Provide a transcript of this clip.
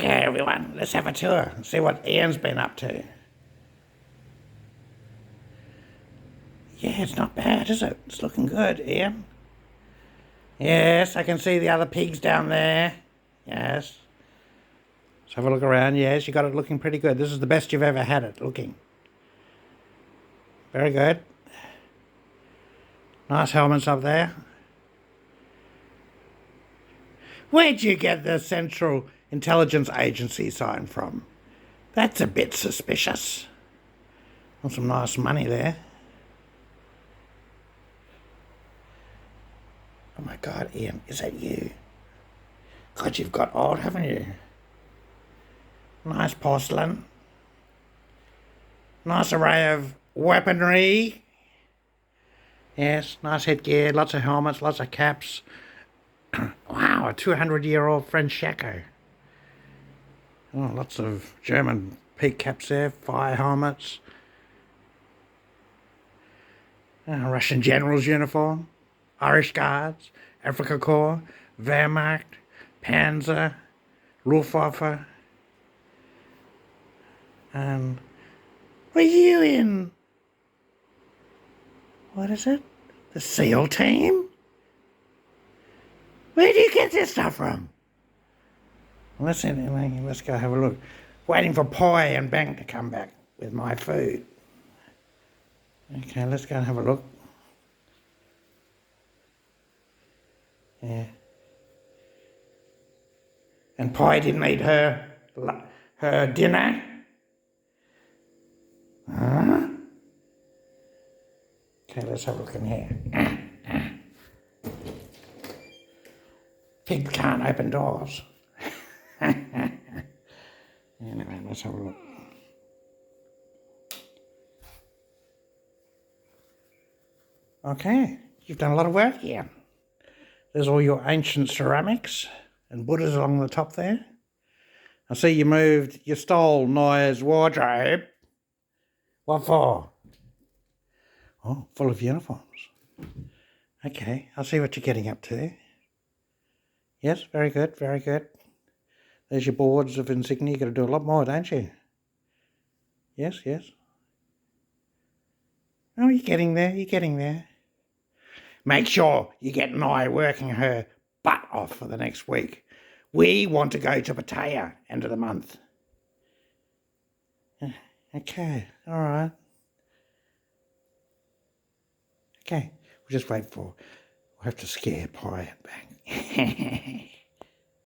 Okay, everyone, let's have a tour and see what Ian's been up to. Yeah, it's not bad, is it? It's looking good, Ian. Yes, I can see the other pigs down there. Yes. Let's have a look around. Yes, you got it looking pretty good. This is the best you've ever had it looking. Very good. Nice helmets up there. Where'd you get the Central Intelligence Agency sign from? That's a bit suspicious. Got some nice money there. Oh my God, Ian, is that you? God, you've got old, haven't you? Nice porcelain. Nice array of weaponry. Yes, nice headgear, lots of helmets, lots of caps. Wow, a 200-year-old French shako. Oh, lots of German peak caps there, fire helmets. Russian general's uniform, Irish Guards, Afrika Korps, Wehrmacht, Panzer, Luftwaffe. Were you in, what is it? The SEAL team? Where do you get this stuff from? Let's go have a look. Waiting for Pie and Bank to come back with my food. Okay, let's go and have a look. Yeah. And Pie didn't eat her dinner. Huh? Okay, let's have a look in here. Pigs can't open doors. Anyway, let's have a look. Okay, you've done a lot of work here. There's all your ancient ceramics and Buddhas along the top there. I see you stole Noah's wardrobe. What for? Oh, full of uniforms. Okay, I'll see what you're getting up to. Yes, very good, very good. There's your boards of insignia. You've got to do a lot more, don't you? Yes, yes. Oh, you're getting there, you're getting there. Make sure you get Naya working her butt off for the next week. We want to go to Pattaya end of the month. Okay, all right. Okay, we'll just wait we'll have to scare Pie back.